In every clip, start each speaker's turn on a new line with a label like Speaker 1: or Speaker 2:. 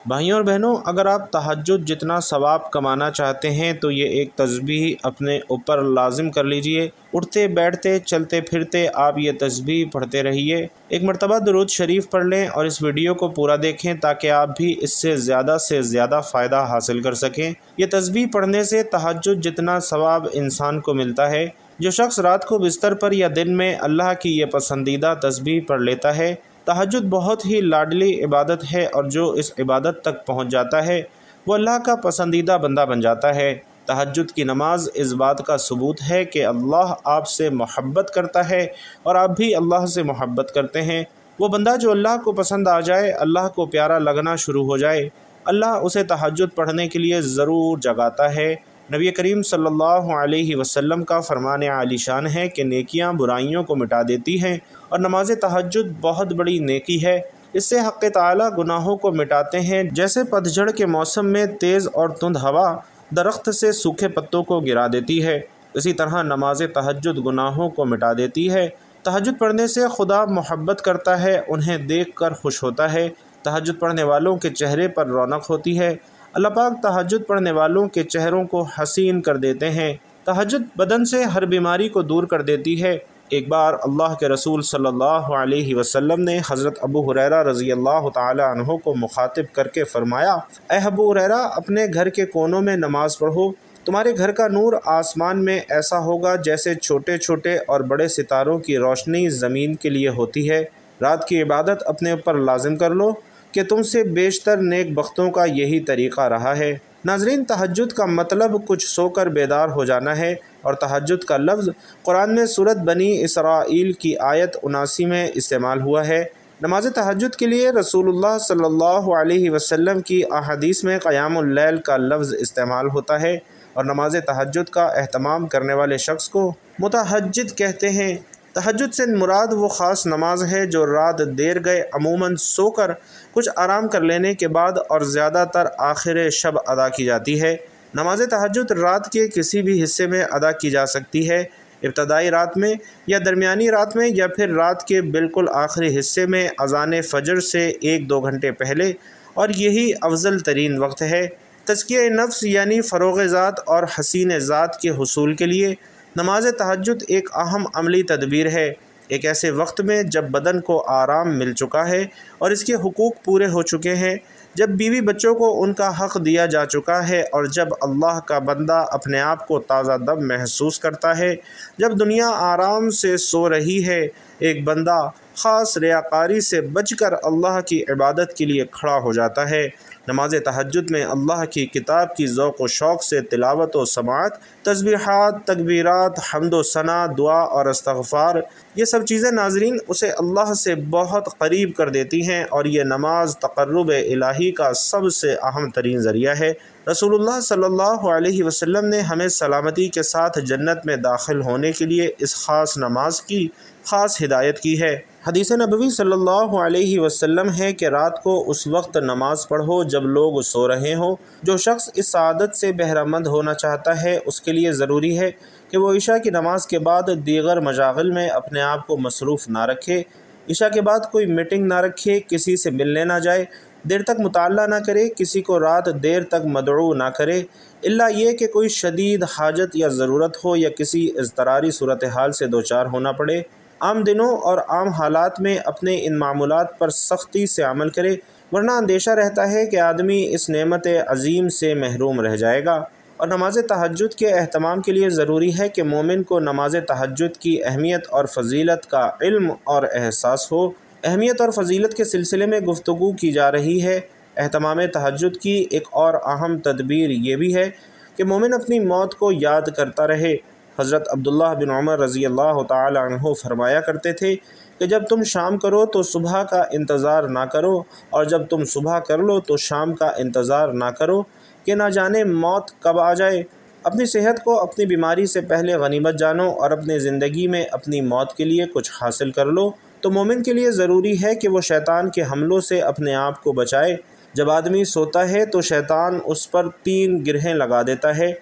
Speaker 1: بھائیوں اور بہنوں، اگر آپ تہجد جتنا ثواب کمانا چاہتے ہیں تو یہ ایک تسبیح اپنے اوپر لازم کر لیجئے۔ اٹھتے بیٹھتے چلتے پھرتے آپ یہ تسبیح پڑھتے رہیے۔ ایک مرتبہ درود شریف پڑھ لیں اور اس ویڈیو کو پورا دیکھیں تاکہ آپ بھی اس سے زیادہ فائدہ حاصل کر سکیں۔ یہ تسبیح پڑھنے سے تہجد جتنا ثواب انسان کو ملتا ہے۔ جو شخص رات کو بستر پر یا دن میں اللہ کی یہ پسندیدہ تسبیح پڑھ لیتا ہے، تہجد بہت ہی لاڈلی عبادت ہے، اور جو اس عبادت تک پہنچ جاتا ہے وہ اللہ کا پسندیدہ بندہ بن جاتا ہے۔ تہجد کی نماز اس بات کا ثبوت ہے کہ اللہ آپ سے محبت کرتا ہے اور آپ بھی اللہ سے محبت کرتے ہیں۔ وہ بندہ جو اللہ کو پسند آ جائے، اللہ کو پیارا لگنا شروع ہو جائے، اللہ اسے تہجد پڑھنے کے لیے ضرور جگاتا ہے۔ نبی کریم صلی اللہ علیہ وسلم کا فرمان عالی شان ہے کہ نیکیاں برائیوں کو مٹا دیتی ہیں، اور نماز تہجد بہت بڑی نیکی ہے۔ اس سے حق تعالی گناہوں کو مٹاتے ہیں، جیسے پتجھڑ کے موسم میں تیز اور تند ہوا درخت سے سوکھے پتوں کو گرا دیتی ہے، اسی طرح نماز تہجد گناہوں کو مٹا دیتی ہے۔ تہجد پڑھنے سے خدا محبت کرتا ہے، انہیں دیکھ کر خوش ہوتا ہے۔ تہجد پڑھنے والوں کے چہرے پر رونق ہوتی ہے۔ اللہ پاک تہجد پڑھنے والوں کے چہروں کو حسین کر دیتے ہیں۔ تہجد بدن سے ہر بیماری کو دور کر دیتی ہے۔ ایک بار اللہ کے رسول صلی اللہ علیہ وسلم نے حضرت ابو ہریرہ رضی اللہ تعالی عنہ کو مخاطب کر کے فرمایا، اے ابو ہریرہ، اپنے گھر کے کونوں میں نماز پڑھو، تمہارے گھر کا نور آسمان میں ایسا ہوگا جیسے چھوٹے چھوٹے اور بڑے ستاروں کی روشنی زمین کے لیے ہوتی ہے۔ رات کی عبادت اپنے اوپر لازم کر لو کہ تم سے بیشتر نیک بختوں کا یہی طریقہ رہا ہے۔ ناظرین، تہجد کا مطلب کچھ سو کر بیدار ہو جانا ہے، اور تہجد کا لفظ قرآن میں سورۃ بنی اسرائیل کی آیت 79 میں استعمال ہوا ہے۔ نماز تہجد کے لیے رسول اللہ صلی اللہ علیہ وسلم کی احادیث میں قیام اللیل کا لفظ استعمال ہوتا ہے، اور نماز تہجد کا اہتمام کرنے والے شخص کو متہجد کہتے ہیں۔ تہجد سے مراد وہ خاص نماز ہے جو رات دیر گئے عموماً سو کر کچھ آرام کر لینے کے بعد اور زیادہ تر آخر شب ادا کی جاتی ہے۔ نماز تہجد رات کے کسی بھی حصے میں ادا کی جا سکتی ہے، ابتدائی رات میں یا درمیانی رات میں، یا پھر رات کے بالکل آخری حصے میں اذان فجر سے 1-2 گھنٹے پہلے، اور یہی افضل ترین وقت ہے۔ تزکیہ نفس یعنی فروغ ذات اور حسین ذات کے حصول کے لیے نماز تہجد ایک اہم عملی تدبیر ہے۔ ایک ایسے وقت میں جب بدن کو آرام مل چکا ہے اور اس کے حقوق پورے ہو چکے ہیں، جب بیوی بچوں کو ان کا حق دیا جا چکا ہے، اور جب اللہ کا بندہ اپنے آپ کو تازہ دم محسوس کرتا ہے، جب دنیا آرام سے سو رہی ہے، ایک بندہ خاص ریاکاری سے بچ کر اللہ کی عبادت کے لیے کھڑا ہو جاتا ہے۔ نماز تہجد میں اللہ کی کتاب کی ذوق و شوق سے تلاوت و سماعت، تسبیحات، تکبیرات، حمد و ثنا، دعا اور استغفار، یہ سب چیزیں ناظرین اسے اللہ سے بہت قریب کر دیتی ہیں، اور یہ نماز تقرب الہی کا سب سے اہم ترین ذریعہ ہے۔ رسول اللہ صلی اللہ علیہ وسلم نے ہمیں سلامتی کے ساتھ جنت میں داخل ہونے کے لیے اس خاص نماز کی خاص ہدایت کی ہے۔ حدیث نبوی صلی اللہ علیہ وسلم ہے کہ رات کو اس وقت نماز پڑھو جب لوگ سو رہے ہوں۔ جو شخص اس سعادت سے بہرہ مند ہونا چاہتا ہے، اس کے لیے ضروری ہے کہ وہ عشاء کی نماز کے بعد دیگر مشاغل میں اپنے آپ کو مصروف نہ رکھے۔ عشاء کے بعد کوئی میٹنگ نہ رکھے، کسی سے ملنے نہ جائے، دیر تک مطالعہ نہ کرے، کسی کو رات دیر تک مدعو نہ کرے، الا یہ کہ کوئی شدید حاجت یا ضرورت ہو یا کسی اضطراری صورتحال سے دوچار ہونا پڑے۔ عام دنوں اور عام حالات میں اپنے ان معمولات پر سختی سے عمل کرے، ورنہ اندیشہ رہتا ہے کہ آدمی اس نعمت عظیم سے محروم رہ جائے گا۔ اور نماز تہجد کے اہتمام کے لیے ضروری ہے کہ مومن کو نماز تہجد کی اہمیت اور فضیلت کا علم اور احساس ہو۔ اہمیت اور فضیلت کے سلسلے میں گفتگو کی جا رہی ہے۔ اہتمام تہجد کی ایک اور اہم تدبیر یہ بھی ہے کہ مومن اپنی موت کو یاد کرتا رہے۔ حضرت عبداللہ بن عمر رضی اللہ تعالی عنہ فرمایا کرتے تھے کہ جب تم شام کرو تو صبح کا انتظار نہ کرو، اور جب تم صبح کر لو تو شام کا انتظار نہ کرو، کہ نہ جانے موت کب آ جائے۔ اپنی صحت کو اپنی بیماری سے پہلے غنیمت جانو، اور اپنی زندگی میں اپنی موت کے لیے کچھ حاصل کر لو۔ تو مومن کے لیے ضروری ہے کہ وہ شیطان کے حملوں سے اپنے آپ کو بچائے۔ جب آدمی سوتا ہے تو شیطان اس پر 3 گرہیں لگا دیتا ہے۔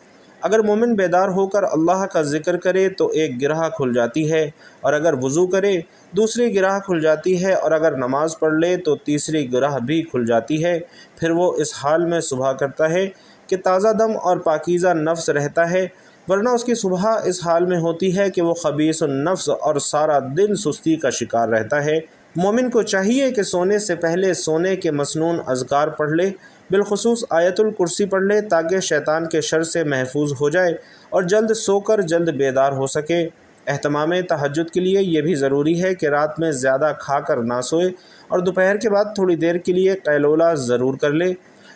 Speaker 1: اگر مومن بیدار ہو کر اللہ کا ذکر کرے تو ایک گرہ کھل جاتی ہے، اور اگر وضو کرے دوسری گرہ کھل جاتی ہے، اور اگر نماز پڑھ لے تو تیسری گرہ بھی کھل جاتی ہے۔ پھر وہ اس حال میں صبح کرتا ہے کہ تازہ دم اور پاکیزہ نفس رہتا ہے، ورنہ اس کی صبح اس حال میں ہوتی ہے کہ وہ خبیث النفس اور سارا دن سستی کا شکار رہتا ہے۔ مومن کو چاہیے کہ سونے سے پہلے سونے کے مسنون اذکار پڑھ لے، بالخصوص آیت الکرسی پڑھ لے تاکہ شیطان کے شر سے محفوظ ہو جائے اور جلد سو کر جلد بیدار ہو سکے۔ اہتمام تہجد کے لیے یہ بھی ضروری ہے کہ رات میں زیادہ کھا کر نہ سوئے اور دوپہر کے بعد تھوڑی دیر کے لیے قیلولہ ضرور کر لے۔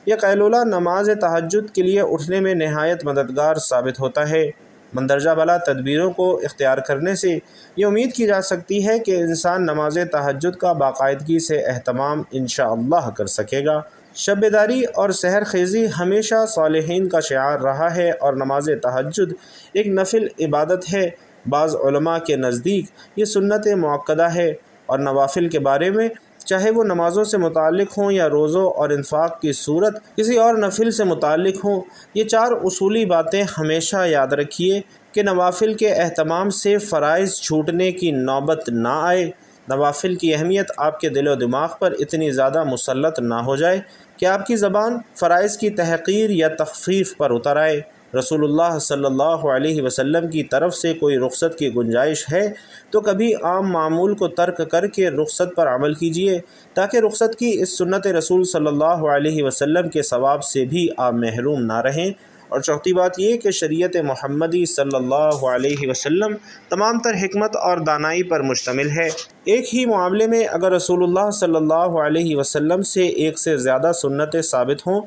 Speaker 1: یہ قیلولہ نماز تہجد کے لیے اٹھنے میں نہایت مددگار ثابت ہوتا ہے۔ مندرجہ بالا تدبیروں کو اختیار کرنے سے یہ امید کی جا سکتی ہے کہ انسان نماز تہجد کا باقاعدگی سے اہتمام انشاءاللہ کر سکے گا۔ شب بیداری اور سحر خیزی ہمیشہ صالحین کا شعار رہا ہے، اور نماز تہجد ایک نفل عبادت ہے۔ بعض علماء کے نزدیک یہ سنت مؤکدہ ہے، اور نوافل کے بارے میں چاہے وہ نمازوں سے متعلق ہوں یا روزوں اور انفاق کی صورت کسی اور نفل سے متعلق ہوں، یہ چار اصولی باتیں ہمیشہ یاد رکھیے کہ نوافل کے اہتمام سے فرائض چھوٹنے کی نوبت نہ آئے۔ نوافل کی اہمیت آپ کے دل و دماغ پر اتنی زیادہ مسلط نہ ہو جائے کہ آپ کی زبان فرائض کی تحقیر یا تخفیف پر اتر آئے۔ رسول اللہ صلی اللہ علیہ وسلم کی طرف سے کوئی رخصت کی گنجائش ہے تو کبھی عام معمول کو ترک کر کے رخصت پر عمل کیجیے، تاکہ رخصت کی اس سنت رسول صلی اللہ علیہ وسلم کے ثواب سے بھی آپ محروم نہ رہیں۔ اور چوتھی بات یہ کہ شریعت محمدی صلی اللہ علیہ وسلم تمام تر حکمت اور دانائی پر مشتمل ہے۔ ایک ہی معاملے میں اگر رسول اللہ صلی اللہ علیہ وسلم سے ایک سے زیادہ سنتیں ثابت ہوں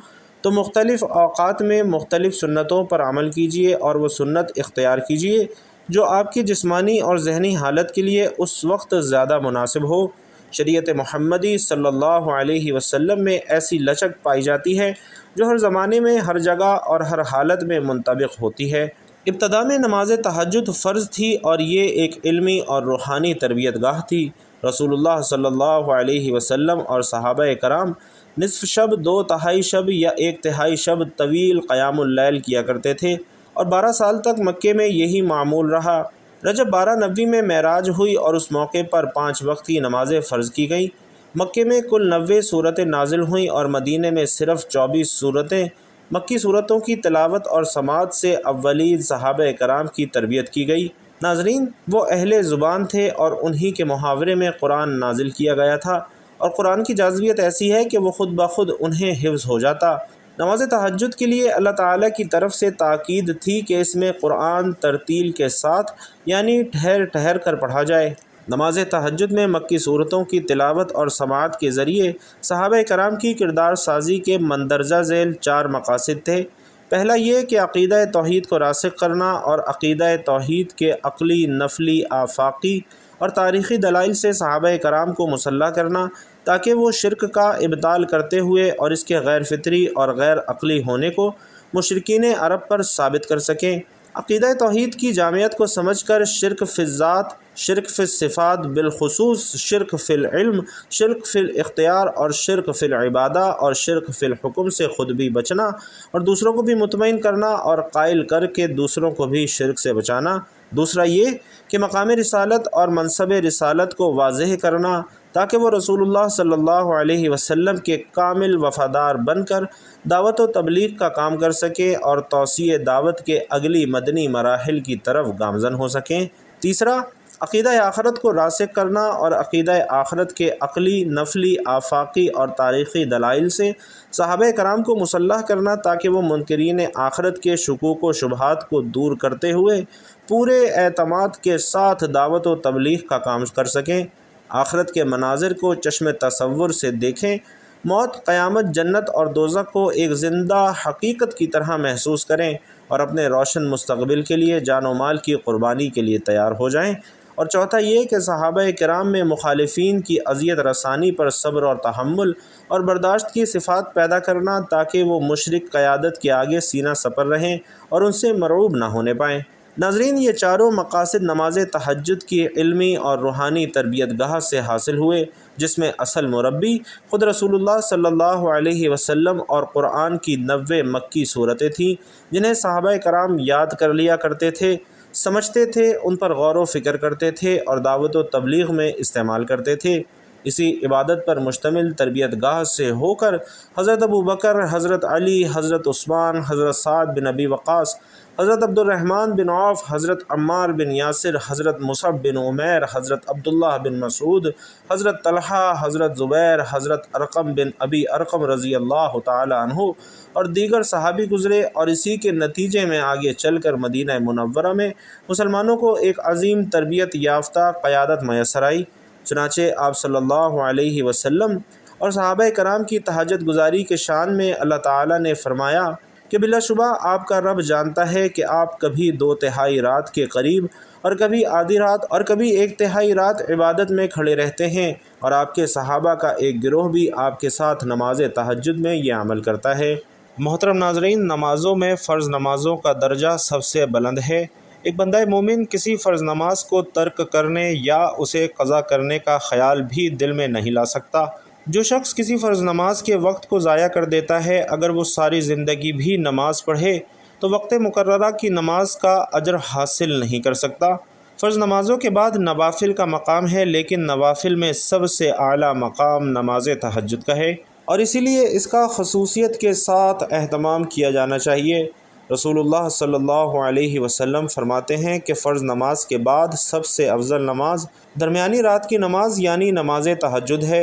Speaker 1: تو مختلف اوقات میں مختلف سنتوں پر عمل کیجیے اور وہ سنت اختیار کیجیے جو آپ کی جسمانی اور ذہنی حالت کے لیے اس وقت زیادہ مناسب ہو۔ شریعت محمدی صلی اللہ علیہ وسلم میں ایسی لچک پائی جاتی ہے جو ہر زمانے میں، ہر جگہ اور ہر حالت میں منطبق ہوتی ہے۔ ابتدا میں نماز تہجد فرض تھی اور یہ ایک علمی اور روحانی تربیت گاہ تھی۔ رسول اللہ صلی اللہ علیہ وسلم اور صحابہ کرام نصف شب، 2/3 شب یا 1/3 شب طویل قیام اللیل کیا کرتے تھے، اور 12 سال تک مکے میں یہی معمول رہا۔ رجب 12 نبوی میں معراج ہوئی اور اس موقع پر 5 وقت کی نمازیں فرض کی گئیں۔ مکے میں کل 90 سورتیں نازل ہوئیں اور مدینے میں صرف 24 سورتیں۔ مکی سورتوں کی تلاوت اور سماعت سے اولین صحابہ کرام کی تربیت کی گئی۔ ناظرین، وہ اہل زبان تھے اور انہی کے محاورے میں قرآن نازل کیا گیا تھا، اور قرآن کی جاذبیت ایسی ہے کہ وہ خود بخود انہیں حفظ ہو جاتا۔ نماز تہجد کے لیے اللہ تعالیٰ کی طرف سے تاکید تھی کہ اس میں قرآن ترتیل کے ساتھ یعنی ٹھہر ٹھہر کر پڑھا جائے۔ نماز تہجد میں مکی صورتوں کی تلاوت اور سماعت کے ذریعے صحابہ کرام کی کردار سازی کے مندرجہ ذیل 4 مقاصد تھے۔ پہلا یہ کہ عقیدہ توحید کو راسخ کرنا اور عقیدہ توحید کے عقلی، نفلی، آفاقی اور تاریخی دلائل سے صحابہ کرام کو مسلح کرنا تاکہ وہ شرک کا ابطال کرتے ہوئے اور اس کے غیر فطری اور غیر عقلی ہونے کو مشرکین عرب پر ثابت کر سکیں۔ عقیدہ توحید کی جامعیت کو سمجھ کر شرک فی الذات، شرک فی الصفات، بالخصوص شرک فی العلم، شرک فی الاختیار اور شرک فی العبادہ اور شرک فی الحکم سے خود بھی بچنا اور دوسروں کو بھی مطمئن کرنا اور قائل کر کے دوسروں کو بھی شرک سے بچانا۔ دوسرا یہ کہ مقام رسالت اور منصب رسالت کو واضح کرنا تاکہ وہ رسول اللہ صلی اللہ علیہ وسلم کے کامل وفادار بن کر دعوت و تبلیغ کا کام کر سکیں اور توسیع دعوت کے اگلی مدنی مراحل کی طرف گامزن ہو سکیں۔ تیسرا، عقیدہ آخرت کو راسخ کرنا اور عقیدہ آخرت کے عقلی، نفلی، آفاقی اور تاریخی دلائل سے صحابہ کرام کو مسلح کرنا تاکہ وہ منکرین آخرت کے شکوک و شبہات کو دور کرتے ہوئے پورے اعتماد کے ساتھ دعوت و تبلیغ کا کام کر سکیں۔ آخرت کے مناظر کو چشم تصور سے دیکھیں، موت، قیامت، جنت اور دوزخ کو ایک زندہ حقیقت کی طرح محسوس کریں اور اپنے روشن مستقبل کے لیے جان و مال کی قربانی کے لیے تیار ہو جائیں۔ اور چوتھا یہ کہ صحابہ کرام میں مخالفین کی اذیت رسانی پر صبر اور تحمل اور برداشت کی صفات پیدا کرنا تاکہ وہ مشرک قیادت کے آگے سینہ سپر رہیں اور ان سے مرعوب نہ ہونے پائیں۔ ناظرین، یہ چاروں مقاصد نماز تہجد کی علمی اور روحانی تربیت گاہ سے حاصل ہوئے، جس میں اصل مربی خود رسول اللہ صلی اللہ علیہ وسلم اور قرآن کی 90 مکی صورتیں تھیں، جنہیں صحابہ کرام یاد کر لیا کرتے تھے، سمجھتے تھے، ان پر غور و فکر کرتے تھے اور دعوت و تبلیغ میں استعمال کرتے تھے۔ اسی عبادت پر مشتمل تربیت گاہ سے ہو کر حضرت ابوبکر، حضرت علی، حضرت عثمان، حضرت سعد بن ابی وقاص، حضرت عبد الرحمن بن عوف، حضرت عمار بن یاسر، حضرت مصعب بن عمیر، حضرت عبداللہ بن مسعود، حضرت طلحہ، حضرت زبیر، حضرت ارقم بن ابی ارقم رضی اللہ تعالی عنہ اور دیگر صحابی گزرے، اور اسی کے نتیجے میں آگے چل کر مدینہ منورہ میں مسلمانوں کو ایک عظیم تربیت یافتہ قیادت میسر آئی۔ چنانچہ آپ صلی اللہ علیہ وسلم اور صحابہ کرام کی تہجد گزاری کے شان میں اللہ تعالیٰ نے فرمایا کہ بلا شبہ آپ کا رب جانتا ہے کہ آپ کبھی 2/3 رات کے قریب اور کبھی آدھی رات اور کبھی 1/3 رات عبادت میں کھڑے رہتے ہیں، اور آپ کے صحابہ کا ایک گروہ بھی آپ کے ساتھ نماز تہجد میں یہ عمل کرتا ہے۔ محترم ناظرین، نمازوں میں فرض نمازوں کا درجہ سب سے بلند ہے۔ ایک بندہ مومن کسی فرض نماز کو ترک کرنے یا اسے قضا کرنے کا خیال بھی دل میں نہیں لا سکتا۔ جو شخص کسی فرض نماز کے وقت کو ضائع کر دیتا ہے، اگر وہ ساری زندگی بھی نماز پڑھے تو وقت مقررہ کی نماز کا اجر حاصل نہیں کر سکتا۔ فرض نمازوں کے بعد نوافل کا مقام ہے، لیکن نوافل میں سب سے اعلیٰ مقام نماز تہجد کا ہے، اور اسی لیے اس کا خصوصیت کے ساتھ اہتمام کیا جانا چاہیے۔ رسول اللہ صلی اللہ علیہ وسلم فرماتے ہیں کہ فرض نماز کے بعد سب سے افضل نماز درمیانی رات کی نماز یعنی نماز تہجد ہے،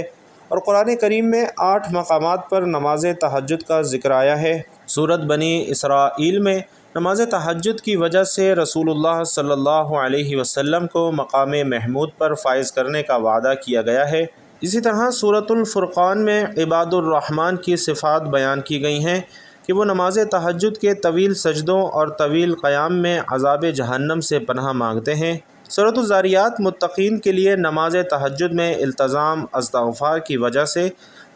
Speaker 1: اور قرآن کریم میں 8 مقامات پر نماز تہجد کا ذکر آیا ہے۔ سورۃ بنی اسرائیل میں نماز تہجد کی وجہ سے رسول اللہ صلی اللہ علیہ وسلم کو مقام محمود پر فائز کرنے کا وعدہ کیا گیا ہے۔ اسی طرح سورۃ الفرقان میں عباد الرحمن کی صفات بیان کی گئی ہیں کہ وہ نماز تہجد کے طویل سجدوں اور طویل قیام میں عذاب جہنم سے پناہ مانگتے ہیں۔ سورۃ الذاریات متقین کے لیے نماز تہجد میں التزام استغفار کی وجہ سے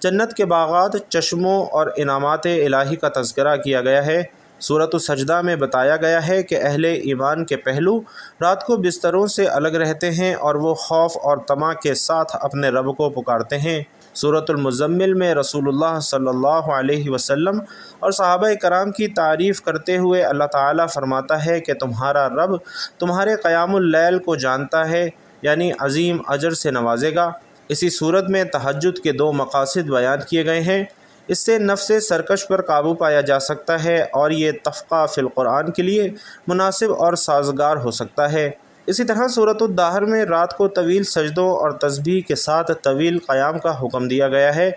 Speaker 1: جنت کے باغات، چشموں اور انعامات الہی کا تذکرہ کیا گیا ہے۔ سورۃ السجدہ میں بتایا گیا ہے کہ اہل ایمان کے پہلو رات کو بستروں سے الگ رہتے ہیں اور وہ خوف اور طمع کے ساتھ اپنے رب کو پکارتے ہیں۔ سورۃ المزمل میں رسول اللہ صلی اللہ علیہ وسلم اور صحابہ کرام کی تعریف کرتے ہوئے اللہ تعالیٰ فرماتا ہے کہ تمہارا رب تمہارے قیام اللیل کو جانتا ہے، یعنی عظیم اجر سے نوازے گا۔ اسی صورت میں تہجد کے 2 مقاصد بیان کیے گئے ہیں۔ اس سے نفس سرکش پر قابو پایا جا سکتا ہے اور یہ تفقہ فی القرآن کے لیے مناسب اور سازگار ہو سکتا ہے۔ اسی طرح سورۃ الدہر میں رات کو طویل سجدوں اور تسبیح کے ساتھ طویل قیام کا حکم دیا گیا ہے۔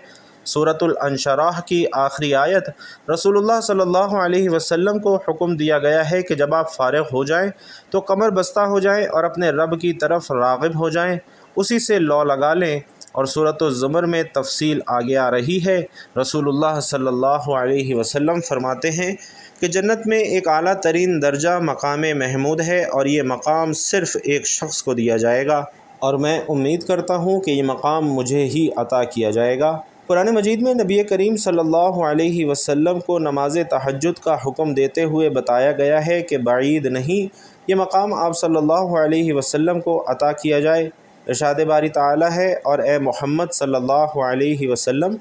Speaker 1: سورۃ الانشراح کی آخری آیت رسول اللہ صلی اللہ علیہ وسلم کو حکم دیا گیا ہے کہ جب آپ فارغ ہو جائیں تو کمر بستہ ہو جائیں اور اپنے رب کی طرف راغب ہو جائیں، اسی سے لو لگا لیں، اور سورۃ الزمر میں تفصیل آگے آ رہی ہے۔ رسول اللہ صلی اللہ علیہ وسلم فرماتے ہیں کہ جنت میں ایک اعلیٰ ترین درجہ مقام محمود ہے، اور یہ مقام صرف ایک شخص کو دیا جائے گا، اور میں امید کرتا ہوں کہ یہ مقام مجھے ہی عطا کیا جائے گا۔ قرآن مجید میں نبی کریم صلی اللہ علیہ وسلم کو نماز تہجد کا حکم دیتے ہوئے بتایا گیا ہے کہ بعید نہیں یہ مقام آپ صلی اللہ علیہ وسلم کو عطا کیا جائے۔ ارشاد باری تعالیٰ ہے، اور اے محمد صلی اللہ علیہ وسلم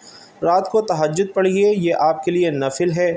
Speaker 1: رات کو تہجد پڑھیے، یہ آپ کے لیے نفل ہے،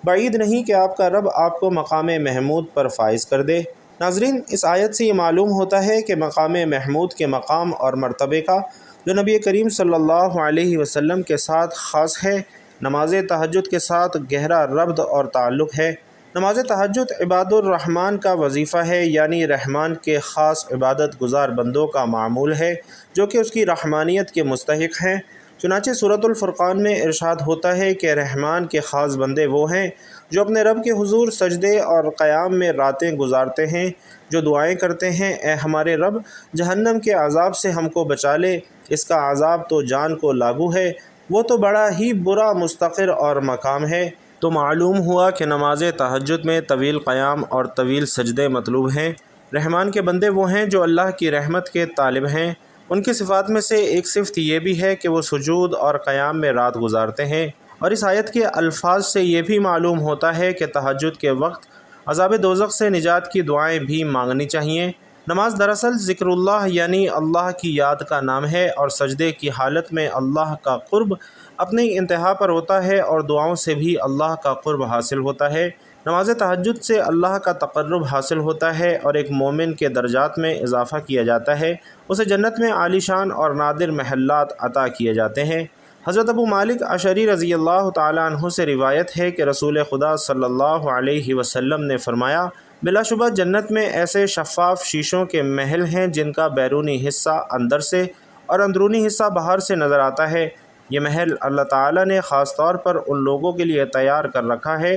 Speaker 1: بعید نہیں کہ آپ کا رب آپ کو مقام محمود پر فائز کر دے۔ ناظرین، اس آیت سے یہ معلوم ہوتا ہے کہ مقام محمود کے مقام اور مرتبے کا جو نبی کریم صلی اللہ علیہ وسلم کے ساتھ خاص ہے، نماز تہجد کے ساتھ گہرا ربط اور تعلق ہے۔ نماز تہجد عباد الرحمن کا وظیفہ ہے، یعنی رحمان کے خاص عبادت گزار بندوں کا معمول ہے جو کہ اس کی رحمانیت کے مستحق ہیں۔ چنانچہ سورۃ الفرقان میں ارشاد ہوتا ہے کہ رحمان کے خاص بندے وہ ہیں جو اپنے رب کے حضور سجدے اور قیام میں راتیں گزارتے ہیں، جو دعائیں کرتے ہیں، اے ہمارے رب جہنم کے عذاب سے ہم کو بچا لے، اس کا عذاب تو جان کو لاگو ہے، وہ تو بڑا ہی برا مستقر اور مقام ہے۔ تو معلوم ہوا کہ نماز تہجد میں طویل قیام اور طویل سجدے مطلوب ہیں۔ رحمان کے بندے وہ ہیں جو اللہ کی رحمت کے طالب ہیں۔ ان کی صفات میں سے ایک صفت یہ بھی ہے کہ وہ سجود اور قیام میں رات گزارتے ہیں، اور اس آیت کے الفاظ سے یہ بھی معلوم ہوتا ہے کہ تہجد کے وقت عذاب دوزخ سے نجات کی دعائیں بھی مانگنی چاہیے۔ نماز دراصل ذکر اللہ یعنی اللہ کی یاد کا نام ہے، اور سجدے کی حالت میں اللہ کا قرب اپنی انتہا پر ہوتا ہے اور دعاؤں سے بھی اللہ کا قرب حاصل ہوتا ہے۔ نماز تہجد سے اللہ کا تقرب حاصل ہوتا ہے اور ایک مومن کے درجات میں اضافہ کیا جاتا ہے، اسے جنت میں عالی شان اور نادر محلات عطا کیے جاتے ہیں۔ حضرت ابو مالک اشعری رضی اللہ تعالیٰ عنہ سے روایت ہے کہ رسول خدا صلی اللہ علیہ وسلم نے فرمایا، بلا شبہ جنت میں ایسے شفاف شیشوں کے محل ہیں جن کا بیرونی حصہ اندر سے اور اندرونی حصہ باہر سے نظر آتا ہے۔ یہ محل اللہ تعالیٰ نے خاص طور پر ان لوگوں کے لیے تیار کر رکھا ہے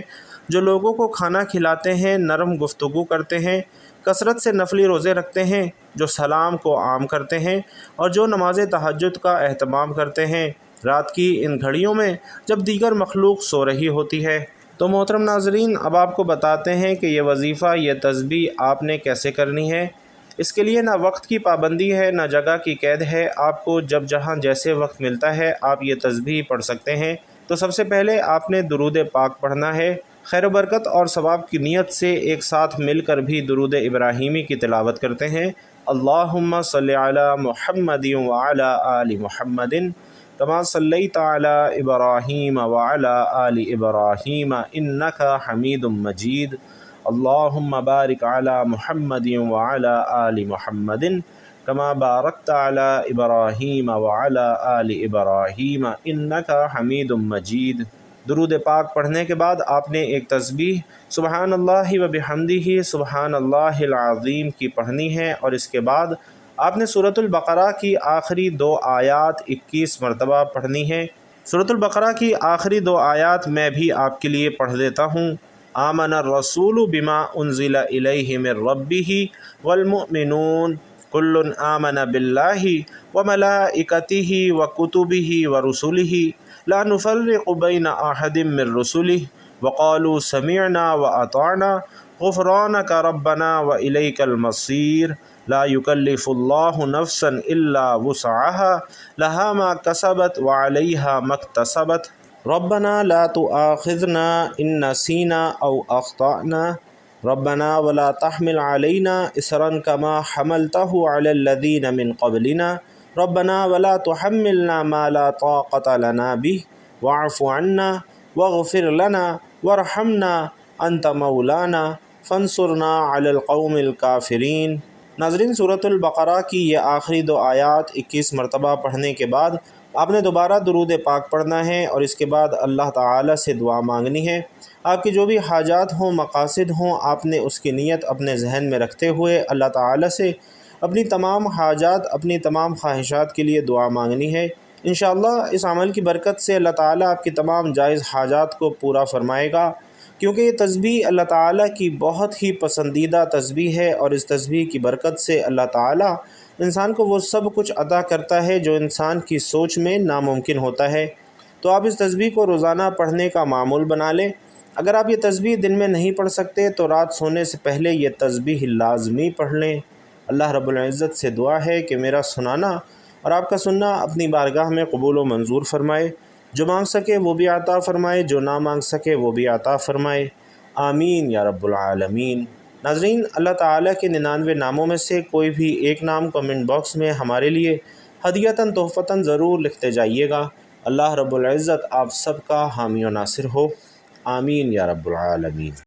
Speaker 1: جو لوگوں کو کھانا کھلاتے ہیں، نرم گفتگو کرتے ہیں، کثرت سے نفلی روزے رکھتے ہیں، جو سلام کو عام کرتے ہیں اور جو نماز تہجد کا اہتمام کرتے ہیں رات کی ان گھڑیوں میں جب دیگر مخلوق سو رہی ہوتی ہے۔ تو محترم ناظرین، اب آپ کو بتاتے ہیں کہ یہ وظیفہ، یہ تسبیح آپ نے کیسے کرنی ہے۔ اس کے لیے نہ وقت کی پابندی ہے، نہ جگہ کی قید ہے، آپ کو جب جہاں جیسے وقت ملتا ہے آپ یہ تسبیح پڑھ سکتے ہیں۔ تو سب سے پہلے آپ نے درود پاک پڑھنا ہے۔ خیر و برکت اور ثواب کی نیت سے ایک ساتھ مل کر بھی درود ابراہیمی کی تلاوت کرتے ہیں۔ اللہم صلی علی محمد وعلی آل محمد کما صلیت علی ابراہیم وعلی آل ابراہیم انک حمید مجید۔ اللہم بارک علی محمد وعلی آل محمد کما بارکت علی ابراہیم وعلی آل ابراہیم انک حمید مجید۔ درود پاک پڑھنے کے بعد آپ نے ایک تسبیح سبحان اللہ و بحمدہ سبحان اللہ العظیم کی پڑھنی ہے، اور اس کے بعد آپ نے سورۃ البقرہ کی آخری 2 آیات 21 مرتبہ پڑھنی ہے۔ سورۃ البقرہ کی آخری 2 آیات میں بھی آپ کے لیے پڑھ دیتا ہوں۔ آمن الرسول بما انزل الیہ من ربہ والمؤمنون کل آمن باللہ وملائکتہ وکتبہ ورسلہ لا نفرق بین احد من رسلہ وقالوا سمعنا واطعنا غفرانک ربنا والیک المصیر لا یکلف اللہ نفسا الا وسعها لها ما کسبت وعلیہا ما اکتسبت ربنا لا تؤاخذنا ان نسینا او اخطأنا ربنا ولا تحمل علینا اصرا کما حملته علی الذین من قبلنا ربنا ولا تحملنا ما لا طاقة لنا به واعف عنا واغفر لنا وارحمنا انت مولانا فانصرنا علی القوم الکافرین۔ ناظرین، سورۃ البقرہ کی یہ آخری 2 آیات 21 مرتبہ پڑھنے کے بعد آپ نے دوبارہ درود پاک پڑھنا ہے، اور اس کے بعد اللہ تعالیٰ سے دعا مانگنی ہے۔ آپ کی جو بھی حاجات ہوں، مقاصد ہوں، آپ نے اس کی نیت اپنے ذہن میں رکھتے ہوئے اللہ تعالیٰ سے اپنی تمام حاجات، اپنی تمام خواہشات کے لیے دعا مانگنی ہے۔ انشاءاللہ اس عمل کی برکت سے اللہ تعالیٰ آپ کی تمام جائز حاجات کو پورا فرمائے گا، کیونکہ یہ تسبیح اللہ تعالیٰ کی بہت ہی پسندیدہ تسبیح ہے، اور اس تسبیح کی برکت سے اللہ تعالیٰ انسان کو وہ سب کچھ عطا کرتا ہے جو انسان کی سوچ میں ناممکن ہوتا ہے۔ تو آپ اس تسبیح کو روزانہ پڑھنے کا معمول بنا لیں۔ اگر آپ یہ تسبیح دن میں نہیں پڑھ سکتے تو رات سونے سے پہلے یہ تسبیح لازمی پڑھ لیں۔ اللہ رب العزت سے دعا ہے کہ میرا سنانا اور آپ کا سننا اپنی بارگاہ میں قبول و منظور فرمائے، جو مانگ سکے وہ بھی عطا فرمائے، جو نہ مانگ سکے وہ بھی عطا فرمائے، آمین یا رب العالمین۔ ناظرین، اللہ تعالیٰ کے 99 ناموں میں سے کوئی بھی ایک نام کمنٹ باکس میں ہمارے لیے ہدیۃً تحفتاً ضرور لکھتے جائیے گا۔ اللہ رب العزت آپ سب کا حامی و ناصر ہو، آمین یا رب العالمین۔